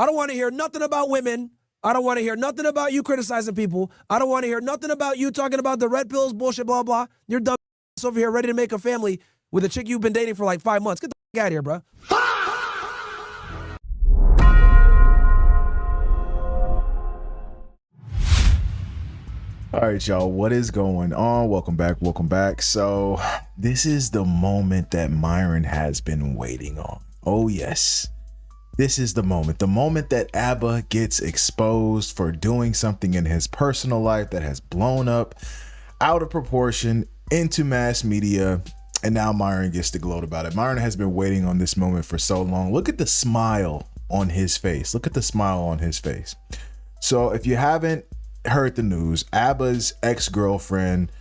I don't want to hear nothing about women. I don't want to hear nothing about you criticizing people. I don't want to hear nothing about you talking about the red pills, bullshit, blah, blah. You're dumb over here ready to make a family with a chick you've been dating for like 5 months. Get the out of here, bro. All right, y'all, what is going on? Welcome back. So this is the moment that Myron has been waiting on. Oh yes, this is the moment that Abba gets exposed for doing something in his personal life that has blown up out of proportion into mass media, and now Myron gets to gloat about it. Myron has been waiting on this moment for so long. Look at the smile on his face. So if you haven't heard the news, Abba's ex-girlfriend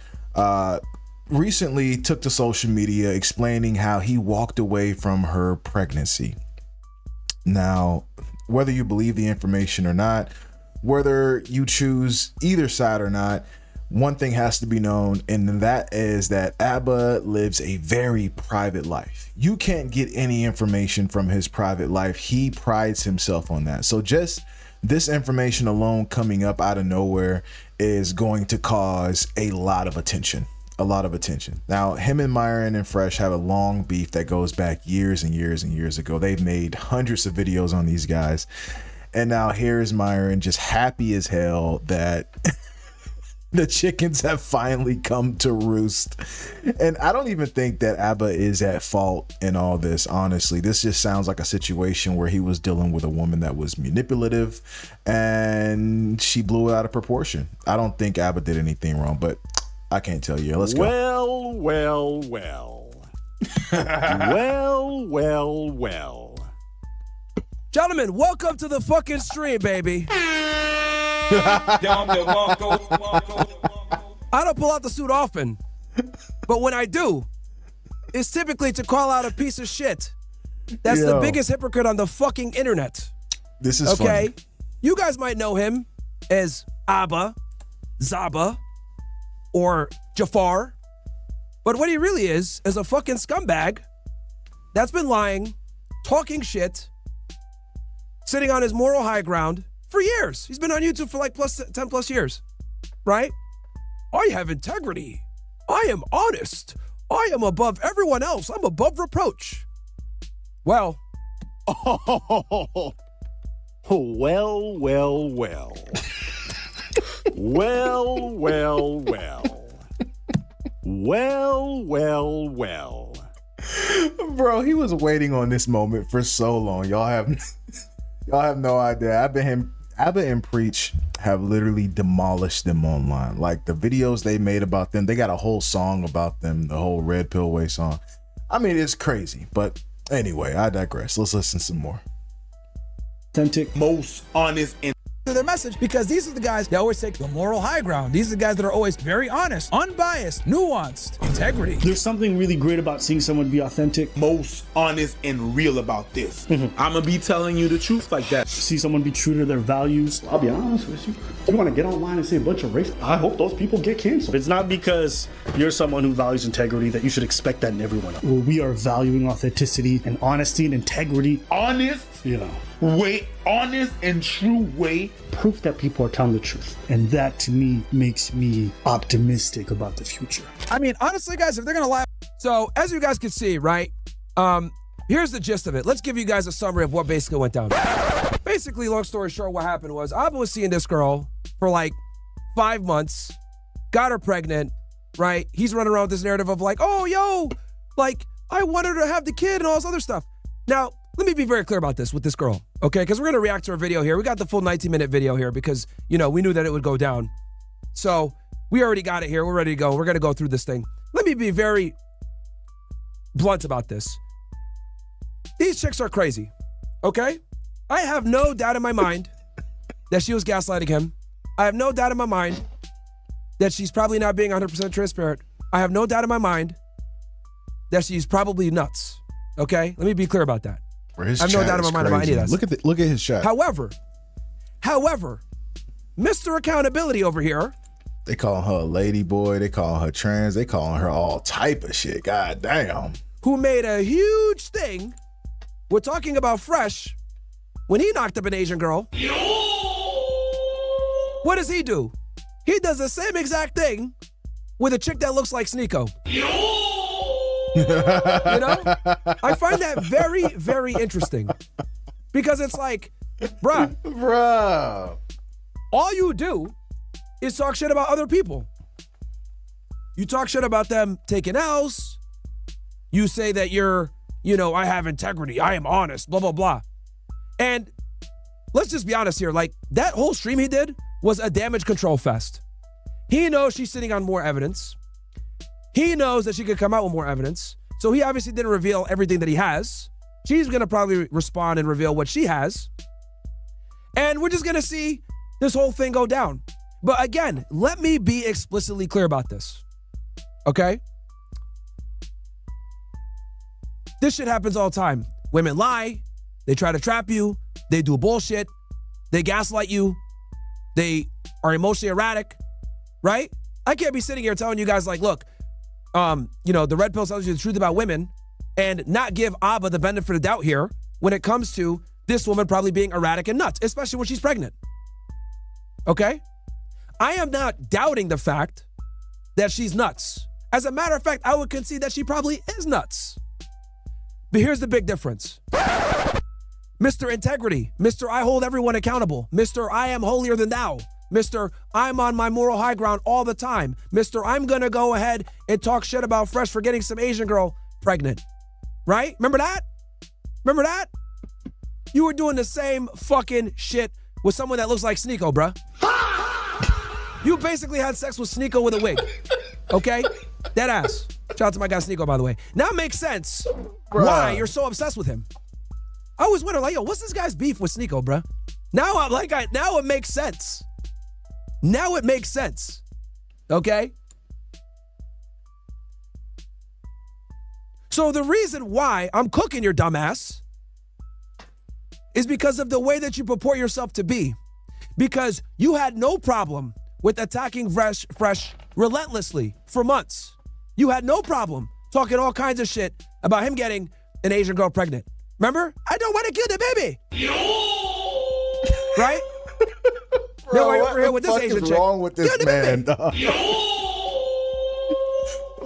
recently took to social media explaining how he walked away from her pregnancy. Now, whether you believe the information or not, whether you choose either side or not, one thing has to be known, and that is that Abba lives a very private life. You can't get any information from his private life. He prides himself on that. So just this information alone coming up out of nowhere is going to cause a lot of attention. Now, him and Myron and Fresh have a long beef that goes back years and years ago. They've made hundreds of videos on these guys. And now here's Myron just happy as hell that the chickens have finally come to roost. And I don't even think that Abba is at fault in all this, honestly. This just sounds like a situation where he was dealing with a woman that was manipulative and she blew it out of proportion. I don't think Abba did anything wrong, but I can't tell you. Let's go. Well. well. Gentlemen, welcome to the fucking stream, baby. I don't pull out the suit often, but when I do, it's typically to call out a piece of shit that's the biggest hypocrite on the fucking internet. This is okay. Funny. You guys might know him as Abba, Zaba, or Jafar, but what he really is a fucking scumbag that's been lying, talking shit, sitting on his moral high ground for years. He's been on YouTube for like 10 plus years, right? I have integrity. I am honest. I am above everyone else. I'm above reproach. Well. Well. well. Bro, he was waiting on this moment for so long. Y'all have no idea. Abba and Preach have literally demolished them online. Like the videos they made about them, they got a whole song about them, the whole Red Pill Way song. I mean, it's crazy, but anyway, I digress. Let's listen some more. Authentic, most honest, and their message, because these are the guys that always take the moral high ground. These are the guys that are always very honest, unbiased, nuanced, integrity. There's something really great about seeing someone be authentic, most honest and real about this. I'm gonna be telling you the truth like that. See someone be true to their values. I'll be honest with you. You want to get online and say a bunch of race? I hope those people get canceled. It's not because you're someone who values integrity that you should expect that in everyone else. Well, we are valuing authenticity and honesty and integrity. Honest, honest and true way. Proof that people are telling the truth. And that to me makes me optimistic about the future. I mean, honestly, guys, if they're gonna lie. So as you guys can see, right? Here's the gist of it. Let's give you guys a summary of what basically went down. Basically, long story short, what happened was Abba was seeing this girl for like 5 months, got her pregnant, right? He's running around with this narrative of like, oh, yo, like, I want her to have the kid and all this other stuff. Now, let me be very clear about this with this girl, okay? Because we're going to react to her video here. We got the full 19-minute video here because, you know, we knew that it would go down. So we already got it here. We're ready to go. We're going to go through this thing. Let me be very blunt about this. These chicks are crazy, okay? I have no doubt in my mind that she was gaslighting him. I have no doubt in my mind that she's probably not being 100% transparent. I have no doubt in my mind that she's probably nuts, okay? Let me be clear about that. I have no doubt in my mind about any of this. Look at his chat. However, Mr. Accountability over here. They call her a lady boy. They call her trans. They calling her all type of shit. God damn. Who made a huge thing. We're talking about Fresh when he knocked up an Asian girl, what does he do? He does the same exact thing with a chick that looks like Sneeko. You know? I find that very, very interesting. Because it's like, bruh, all you do is talk shit about other people. You talk shit about them taking L's. You say that you're, I have integrity. I am honest, blah, blah, blah. And let's just be honest here. Like, that whole stream he did was a damage control fest. He knows she's sitting on more evidence. He knows that she could come out with more evidence. So he obviously didn't reveal everything that he has. She's going to probably respond and reveal what she has. And we're just going to see this whole thing go down. But again, let me be explicitly clear about this. Okay? This shit happens all the time. Women lie. They try to trap you. They do bullshit. They gaslight you. They are emotionally erratic. Right? I can't be sitting here telling you guys like, look, the red pill tells you the truth about women and not give Abba the benefit of doubt here when it comes to this woman probably being erratic and nuts, especially when she's pregnant. Okay? I am not doubting the fact that she's nuts. As a matter of fact, I would concede that she probably is nuts. But here's the big difference. Mr. Integrity, Mr. I hold everyone accountable, Mr. I am holier than thou, Mr. I'm on my moral high ground all the time, Mr. I'm gonna go ahead and talk shit about Fresh for getting some Asian girl pregnant. Right? Remember that? Remember that? You were doing the same fucking shit with someone that looks like Sneeko, bruh. You basically had sex with Sneeko with a wig. Okay? Dead ass. Shout out to my guy Sneeko, by the way. Now it makes sense why you're so obsessed with him. I always wonder, like, yo, what's this guy's beef with Sneeko, bruh? Now it makes sense. Now it makes sense. Okay? So the reason why I'm cooking your dumbass is because of the way that you purport yourself to be. Because you had no problem with attacking Fresh relentlessly for months. You had no problem talking all kinds of shit about him getting an Asian girl pregnant. Remember? I don't want to kill the baby. Right? Bro, no, what the with fuck this Asian is chick. wrong with this man, dog?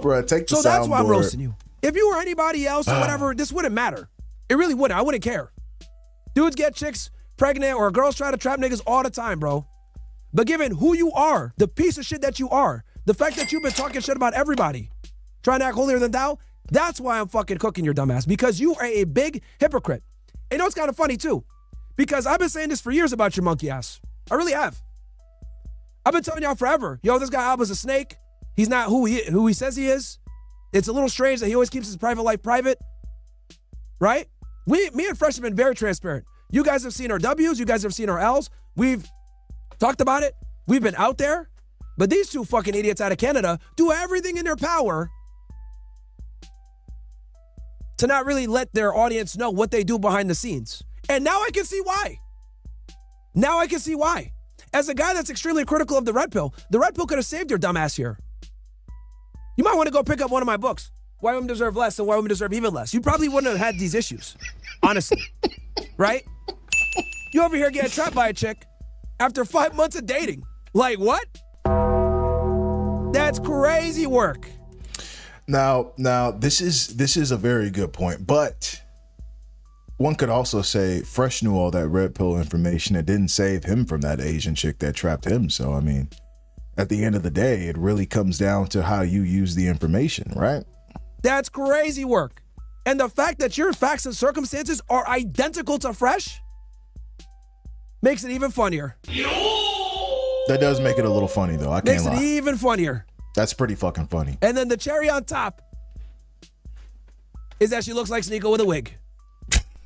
Bro, take the So that's why I'm soundboard. roasting you. If you were anybody else or whatever, this wouldn't matter. It really wouldn't. I wouldn't care. Dudes get chicks pregnant or girls try to trap niggas all the time, bro. But given who you are, the piece of shit that you are, the fact that you've been talking shit about everybody, trying to act holier than thou, that's why I'm fucking cooking your dumbass. Because you are a big hypocrite. And you know it's kind of funny too. Because I've been saying this for years about your monkey ass. I really have. I've been telling y'all forever. Yo, this guy Abba's a snake. He's not who he says he is. It's a little strange that he always keeps his private life private. Right? Me and Fresh have been very transparent. You guys have seen our W's. You guys have seen our L's. We've talked about it. We've been out there. But these two fucking idiots out of Canada do everything in their power to not really let their audience know what they do behind the scenes. And now I can see why. Now I can see why. As a guy that's extremely critical of the red pill could have saved your dumb ass here. You might want to go pick up one of my books, Why Women Deserve Less and Why Women Deserve Even Less. You probably wouldn't have had these issues, honestly. Right? You over here getting trapped by a chick after 5 months of dating. Like what? That's crazy work. Now, this is a very good point, but one could also say Fresh knew all that red pill information. It didn't save him from that Asian chick that trapped him. So, I mean, at the end of the day, it really comes down to how you use the information, right? That's crazy work. And the fact that your facts and circumstances are identical to Fresh makes it even funnier. That does make it a little funny, though. I can't lie. Makes it even funnier. That's pretty fucking funny. And then the cherry on top is that she looks like Sneeko with a wig.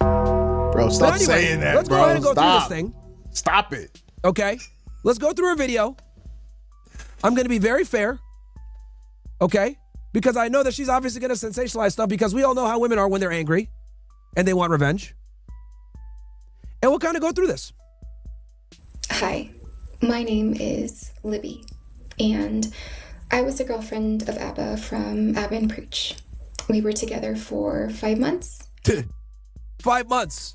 Bro, stop saying that, let's bro. go ahead and go through this Stop. thing. Stop it. Okay? Let's go through a video. I'm going to be very fair. Okay? Because I know that she's obviously going to sensationalize stuff because we all know how women are when they're angry and they want revenge. And we'll kind of go through this. Hi, my name is Libby, and I was a girlfriend of Abba from Abba and Preach. We were together for 5 months. 5 months.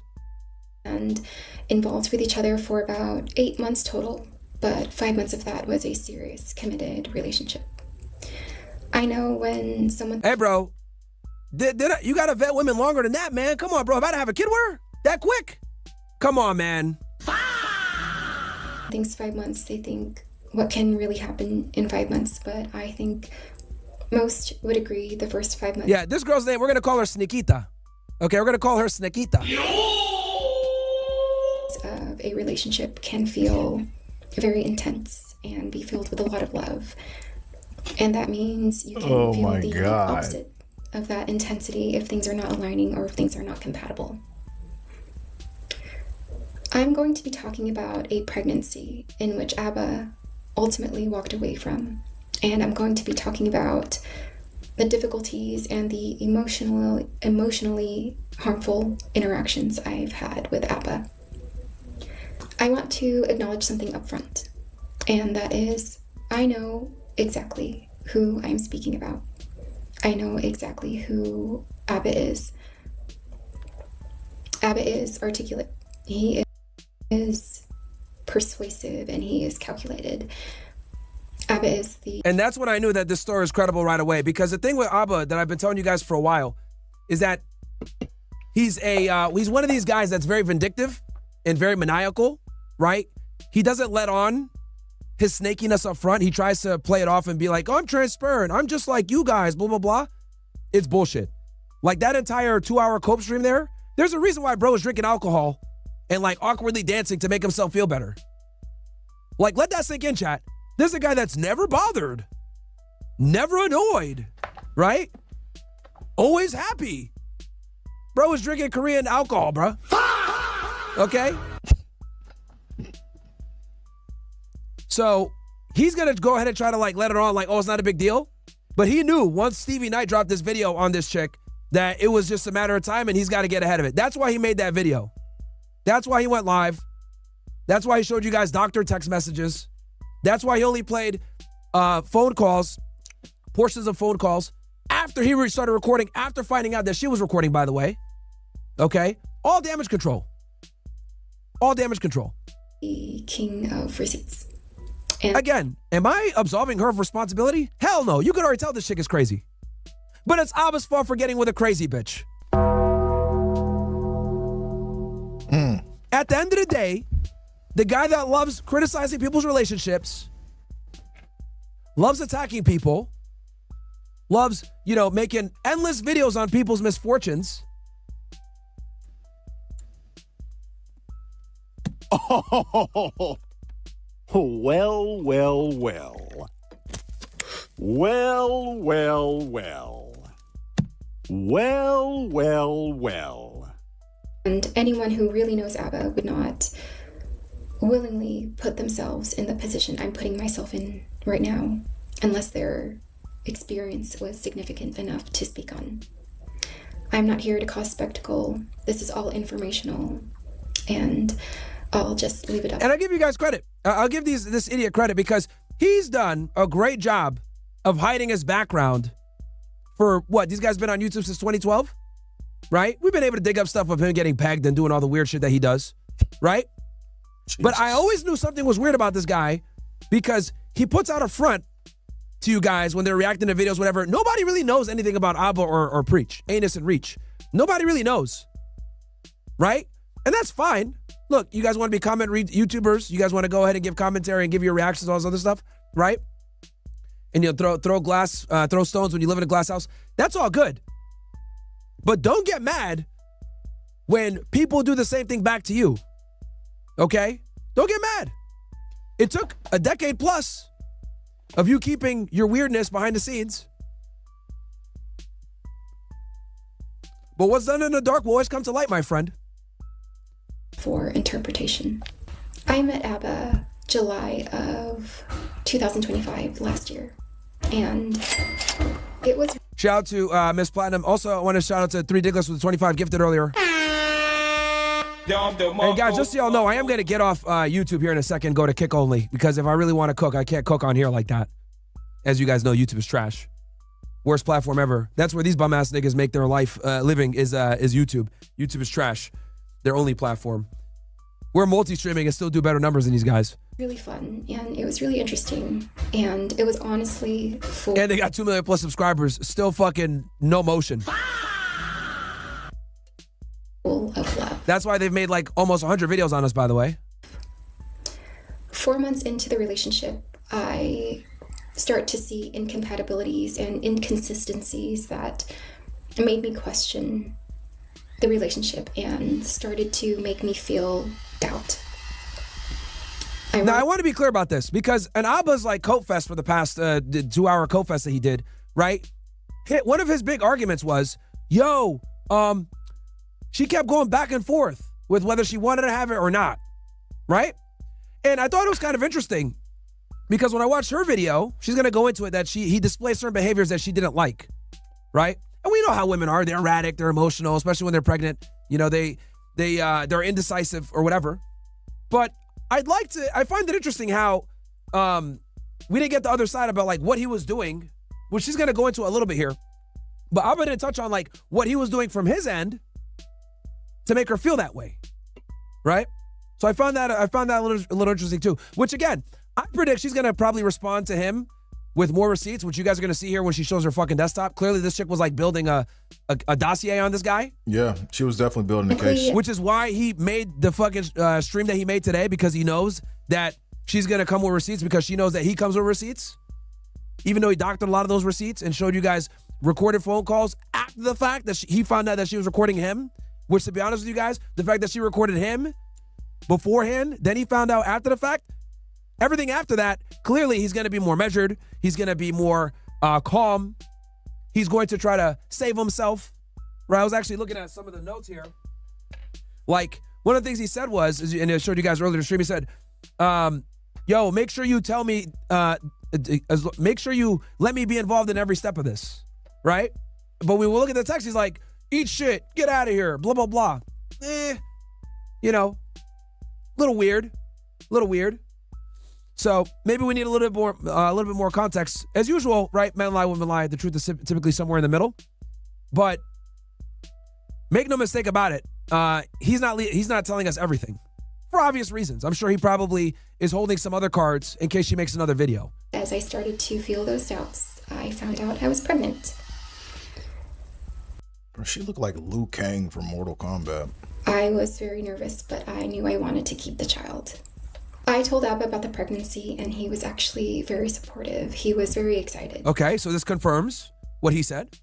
and involved with each other for about 8 months total, but 5 months of that was a serious, committed relationship. I know when someone... Hey, bro, you got to vet women longer than that, man. Come on, bro. About to have a kid with her? That quick? Come on, man. thinks 5 months, they think what can really happen in 5 months, but I think most would agree the first 5 months. Yeah, this girl's name, we're going to call her Sneakita. Okay, we're going to call her Sneakita. Of a relationship can feel very intense and be filled with a lot of love. And that means you can feel the opposite of that intensity if things are not aligning or if things are not compatible. I'm going to be talking about a pregnancy in which Abba ultimately walked away from. And I'm going to be talking about the difficulties and the emotionally harmful interactions I've had with Abba. I want to acknowledge something up front, and that is, I know exactly who I'm speaking about. I know exactly who Abba is. Abba is articulate. He is persuasive, and he is calculated. Abba is the... And that's when I knew that this story is credible right away, because the thing with Abba that I've been telling you guys for a while is that he's one of these guys that's very vindictive and very maniacal, right? He doesn't let on his snakiness up front. He tries to play it off and be like, oh, I'm transparent. I'm just like you guys, blah, blah, blah. It's bullshit. Like that entire 2-hour cope stream there, there's a reason why bro is drinking alcohol and like awkwardly dancing to make himself feel better. Like, let that sink in, chat. This is a guy that's never bothered, never annoyed, right? Always happy. Bro is drinking Korean alcohol, bro. Okay? So he's going to go ahead and try to like let it on like, oh, it's not a big deal. But he knew once Stevie Knight dropped this video on this chick that it was just a matter of time and he's got to get ahead of it. That's why he made that video. That's why he went live. That's why he showed you guys doctor text messages. That's why he only played phone calls, portions of phone calls, after he started recording, after finding out that she was recording, by the way. Okay? All damage control. All damage control. The king of receipts. And again, am I absolving her of responsibility? Hell no. You could already tell this chick is crazy. But it's Abba's fault for getting with a crazy bitch. At the end of the day, the guy that loves criticizing people's relationships, loves attacking people, loves, making endless videos on people's misfortunes. Oh, well, well, well. Well, well, well. Well, well, well. And anyone who really knows Abba would not willingly put themselves in the position I'm putting myself in right now, unless their experience was significant enough to speak on. I'm not here to cause spectacle. This is all informational, and I'll just leave it up. And I'll give you guys credit. I'll give this idiot credit because he's done a great job of hiding his background for what? These guys been on YouTube since 2012, right? We've been able to dig up stuff of him getting pegged and doing all the weird shit that he does, right? Jesus. But I always knew something was weird about this guy because he puts out a front to you guys when they're reacting to videos, whatever. Nobody really knows anything about Abba or Preach, Anus and Reach. Nobody really knows, right? And that's fine. Look, you guys want to be comment read YouTubers. You guys want to go ahead and give commentary and give your reactions to all this other stuff, right? And you'll throw stones when you live in a glass house. That's all good. But don't get mad when people do the same thing back to you. Okay? Don't get mad. It took a decade plus of you keeping your weirdness behind the scenes. But what's done in the dark will always come to light, my friend. For interpretation. I met Abba July of 2025, last year. And it was... Shout out to Miss Platinum. Also, I want to shout out to 3 Digless with the 25 gifted earlier. And guys, just so y'all know, I am going to get off YouTube here in a second, go to Kick Only, because if I really want to cook, I can't cook on here like that. As you guys know, YouTube is trash. Worst platform ever. That's where these bum-ass niggas make their life living is YouTube. YouTube is trash. their only platform. We're multi-streaming and still do better numbers than these guys. Really fun, and it was really interesting, and it was honestly full. And they got 2 million plus subscribers, still fucking no motion. Full of love. That's why they've made like almost 100 videos on us, by the way. 4 months into the relationship, I start to see incompatibilities and inconsistencies that made me question the relationship and started to make me feel doubt. Now, I want to be clear about this because an Abba's like Coat Fest for the past 2-hour Coat Fest that he did, right? One of his big arguments was, she kept going back and forth with whether she wanted to have it or not, right? And I thought it was kind of interesting because when I watched her video, she's going to go into it that he displays certain behaviors that she didn't like, right? And we know how women are. They're erratic, they're emotional, especially when they're pregnant. You know, they're indecisive or whatever. But I find it interesting how we didn't get the other side about like what he was doing, which she's going to go into a little bit here. But Abba didn't touch on like what he was doing from his end to make her feel that way, right? So I found that a little interesting too, which again, I predict she's going to probably respond to him with more receipts, which you guys are going to see here when she shows her fucking desktop. Clearly, this chick was like building a dossier on this guy. Yeah, she was definitely building the case. Which is why he made the fucking stream that he made today, because he knows that she's going to come with receipts because she knows that he comes with receipts. Even though he doctored a lot of those receipts and showed you guys recorded phone calls after the fact that he found out that she was recording him, which to be honest with you guys, the fact that she recorded him beforehand, then he found out after the fact, everything after that, clearly he's going to be more measured. He's going to be more calm. He's going to try to save himself. Right? I was actually looking at some of the notes here. Like, one of the things he said was, and I showed you guys earlier in the stream, he said, make sure you tell me, make sure you let me be involved in every step of this. Right? But when we look at the text, he's like, eat shit, get out of here, blah, blah, blah. Little weird. So maybe we need a little bit more context. As usual, right? Men lie, women lie. The truth is typically somewhere in the middle. But make no mistake about it. He's not telling us everything for obvious reasons. I'm sure he probably is holding some other cards in case she makes another video. As I started to feel those doubts, I found out I was pregnant. Bro, she looked like Liu Kang from Mortal Kombat. I was very nervous, but I knew I wanted to keep the child. I told Abba about the pregnancy, and he was actually very supportive. He was very excited. Okay, so this confirms what he said.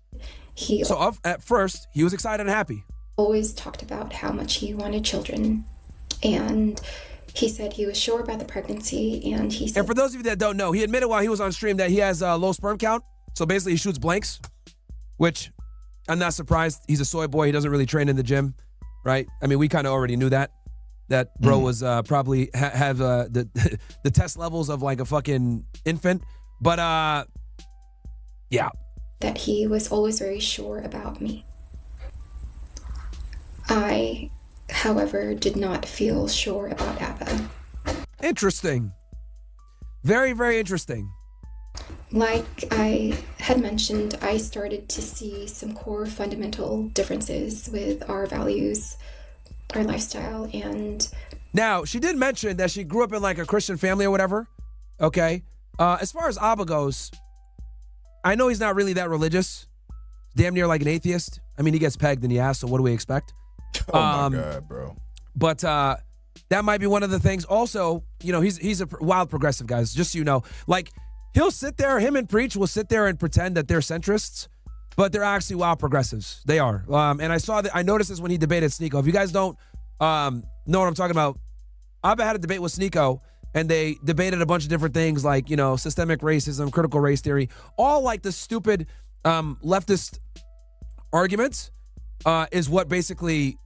At first, he was excited and happy. Always talked about how much he wanted children, and he said he was sure about the pregnancy, and he said... And for those of you that don't know, he admitted while he was on stream that he has a low sperm count, so basically he shoots blanks, which I'm not surprised. He's a soy boy. He doesn't really train in the gym, right? I mean, we kind of already knew that bro was probably have the test levels of like a fucking infant. But yeah. That he was always very sure about me. I, however, did not feel sure about Abba. Interesting. Very, very interesting. Like I had mentioned, I started to see some core fundamental differences with our values, our lifestyle, and... Now, she did mention that she grew up in like a Christian family or whatever. Okay. As far as Abba goes, I know he's not really that religious. Damn near like an atheist. I mean, he gets pegged in the ass, so what do we expect? Oh my God, bro. But that might be one of the things. Also, he's a wild progressive, guys, just so you know. Like, he'll sit there, him and Preach will sit there and pretend that they're centrists, but they're actually wild progressives. They are. And I noticed this when he debated Sneeko. If you guys don't know what I'm talking about, Abba had a debate with Sneeko, and they debated a bunch of different things like, systemic racism, critical race theory, all like the stupid leftist arguments is what basically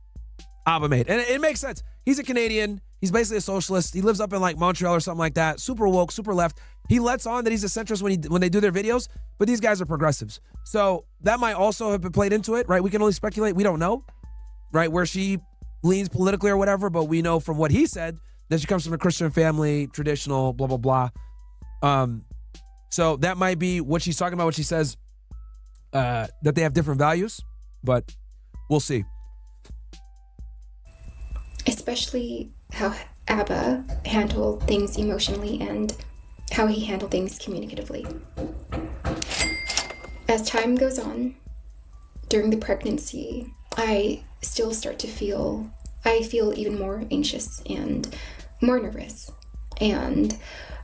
Abba made. And it makes sense. He's a Canadian. He's basically a socialist. He lives up in like Montreal or something like that. Super woke, super left. He lets on that he's a centrist when they do their videos, but these guys are progressives. So that might also have been played into it, right? We can only speculate. We don't know, right, where she leans politically or whatever, but we know from what he said that she comes from a Christian family, traditional, blah, blah, blah. So that might be what she's talking about when she says that they have different values, but we'll see. especially how Abba handled things emotionally and how he handled things communicatively. As time goes on, during the pregnancy, I still start to feel even more anxious and more nervous. And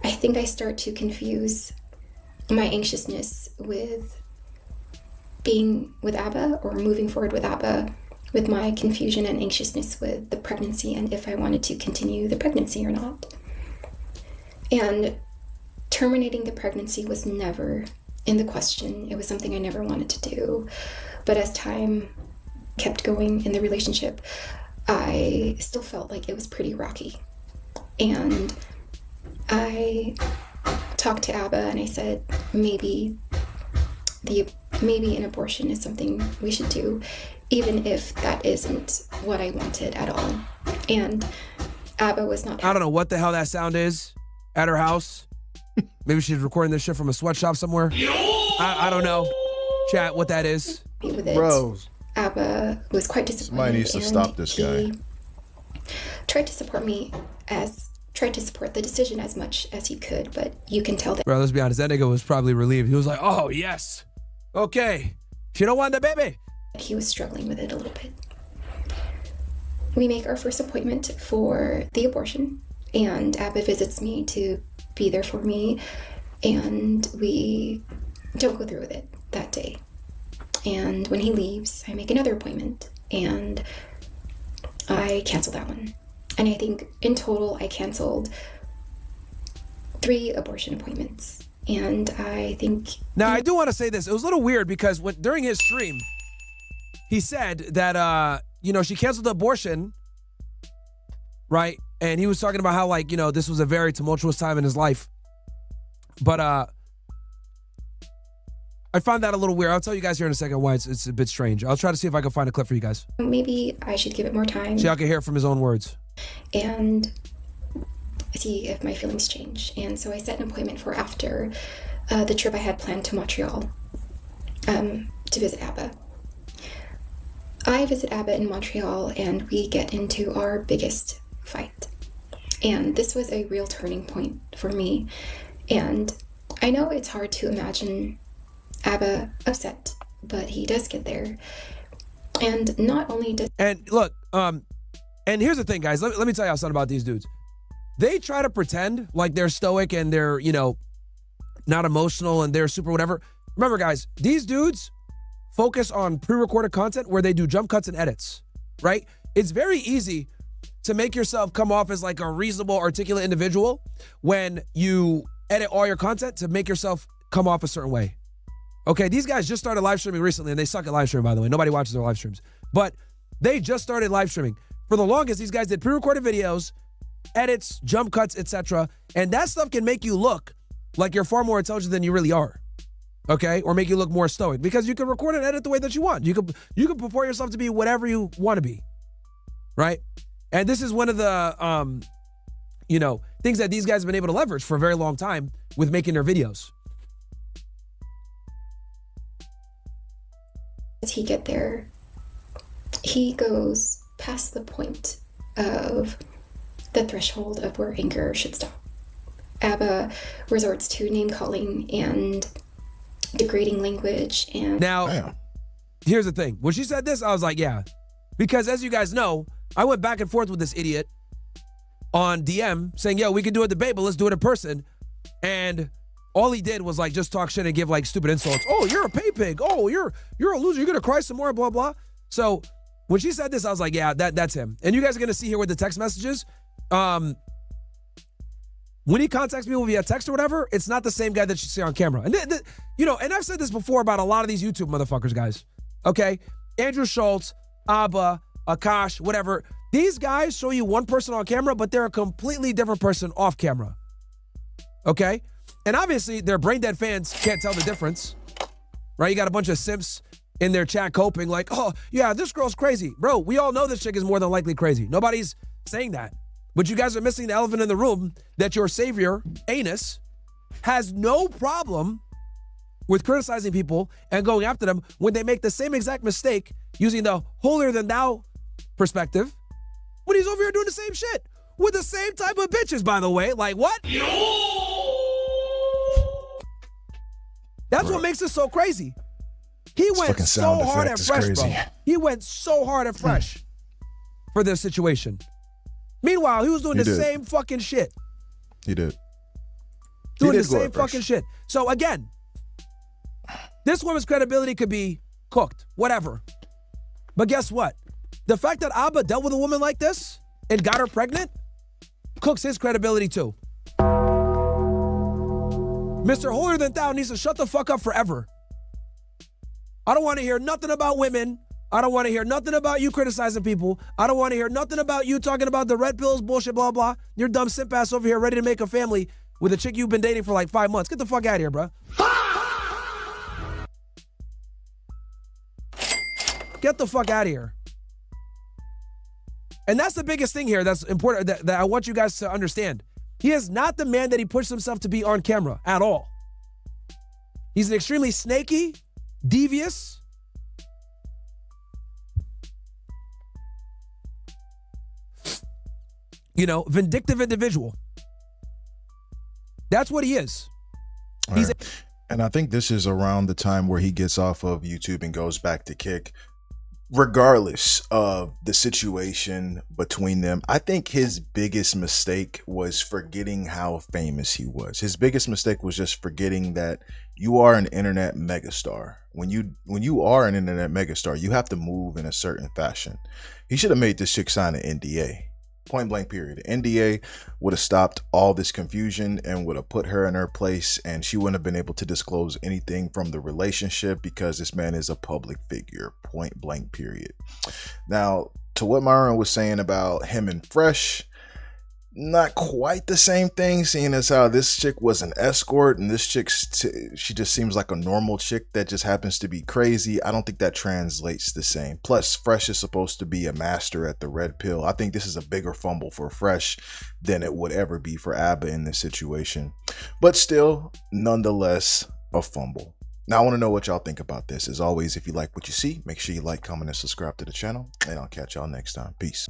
I think I start to confuse my anxiousness with being with Abba, or moving forward with Abba, with my confusion and anxiousness with the pregnancy and if I wanted to continue the pregnancy or not. And terminating the pregnancy was never in the question. It was something I never wanted to do. But as time kept going in the relationship, I still felt like it was pretty rocky. And I talked to Abba and I said, maybe an abortion is something we should do, even if that isn't what I wanted at all. And Abba was not. I don't know what the hell that sound is at her house. Maybe she's recording this shit from a sweatshop somewhere. I don't know, chat, what that is. With it. Bros. Abba was quite disappointed. Somebody needs to stop this guy. He tried to support the decision as much as he could, but you can tell that. Bro, let's be honest, that nigga was probably relieved. He was like, oh, yes. Okay. She don't want the baby. He was struggling with it a little bit. We make our first appointment for the abortion, and Abba visits me to be there for me, and we don't go through with it that day. And when he leaves, I make another appointment, and I cancel that one. And I think in total, I canceled 3 abortion appointments. And I think... Now, I do want to say this. It was a little weird because during his stream, he said that, she canceled the abortion, right? And he was talking about how, this was a very tumultuous time in his life. But I found that a little weird. I'll tell you guys here in a second why it's a bit strange. I'll try to see if I can find a clip for you guys. Maybe I should give it more time. So y'all can hear it from his own words. And see if my feelings change. And so I set an appointment for after the trip I had planned to Montreal to visit Abba. I visit Abba in Montreal and we get into our biggest fight. And this was a real turning point for me. And I know it's hard to imagine Abba upset, but he does get there. And not only does... And look, and here's the thing, guys. Let me tell y'all something about these dudes. They try to pretend like they're stoic and they're, not emotional and they're super whatever. Remember, guys, these dudes focus on pre-recorded content where they do jump cuts and edits, right? It's very easy to make yourself come off as like a reasonable, articulate individual when you edit all your content to make yourself come off a certain way. Okay, these guys just started live streaming recently, and they suck at live streaming, by the way. Nobody watches their live streams. But they just started live streaming. For the longest, these guys did pre-recorded videos, edits, jump cuts, etc. And that stuff can make you look like you're far more intelligent than you really are. Okay? Or make you look more stoic. Because you can record and edit the way that you want. You can purport yourself to be whatever you want to be. Right? And this is one of the, things that these guys have been able to leverage for a very long time with making their videos. As he get there, he goes past the point of the threshold of where anger should stop. Abba resorts to name-calling and degrading language and... Now, here's the thing. When she said this, I was like, yeah. Because as you guys know, I went back and forth with this idiot on DM saying, yo, we can do a debate, but let's do it in person. And all he did was just talk shit and give stupid insults. Oh, you're a pay pig. Oh, you're a loser. You're gonna cry some more, blah, blah. So when she said this, I was like, yeah, that's him. And you guys are gonna see here with the text messages. When he contacts me via text or whatever, it's not the same guy that you see on camera. And and I've said this before about a lot of these YouTube motherfuckers, guys. Okay? Andrew Schultz, Abba, Akash, whatever. These guys show you one person on camera, but they're a completely different person off camera. Okay? And obviously, their brain dead fans can't tell the difference, right? You got a bunch of simps in their chat coping like, oh, yeah, this girl's crazy. Bro, we all know this chick is more than likely crazy. Nobody's saying that. But you guys are missing the elephant in the room that your savior, Anus, has no problem with criticizing people and going after them when they make the same exact mistake using the holier-than-thou perspective. What celebrities over here doing the same shit with the same type of bitches, by the way. Like, what? That's what makes it so crazy. He went so hard at Fresh, bro. He went so hard at Fresh for this situation. Meanwhile, he was doing the same fucking shit. He did. Doing the same fucking shit. So again, this woman's credibility could be cooked, whatever. But guess what? The fact that Abba dealt with a woman like this and got her pregnant cooks his credibility too. Mr. Holier Than Thou needs to shut the fuck up forever. I don't want to hear nothing about women. I don't want to hear nothing about you criticizing people. I don't want to hear nothing about you talking about the red pills, bullshit, blah, blah. You're dumb simp ass over here ready to make a family with a chick you've been dating for like 5 months. Get the fuck out of here, bro. Get the fuck out of here. And that's the biggest thing here that's important that I want you guys to understand. He is not the man that he pushed himself to be on camera at all. He's an extremely snaky, devious, vindictive individual. That's what he is. And I think this is around the time where he gets off of YouTube and goes back to Kick. Regardless of the situation between them, I think his biggest mistake was forgetting how famous he was. His biggest mistake was just forgetting that you are an internet megastar. When you are an internet megastar, you have to move in a certain fashion. He should have made this chick sign an NDA. Point blank period. NDA would have stopped all this confusion and would have put her in her place, and she wouldn't have been able to disclose anything from the relationship because this man is a public figure. Point blank period. Now, to what Myron was saying about him and Fresh, not quite the same thing, seeing as how this chick was an escort and this chick, she just seems like a normal chick that just happens to be crazy. I don't think that translates the same. Plus, Fresh is supposed to be a master at the red pill. I think this is a bigger fumble for Fresh than it would ever be for Abba in this situation. But still, nonetheless, a fumble. Now, I want to know what y'all think about this. As always, if you like what you see, make sure you like, comment, and subscribe to the channel. And I'll catch y'all next time. Peace.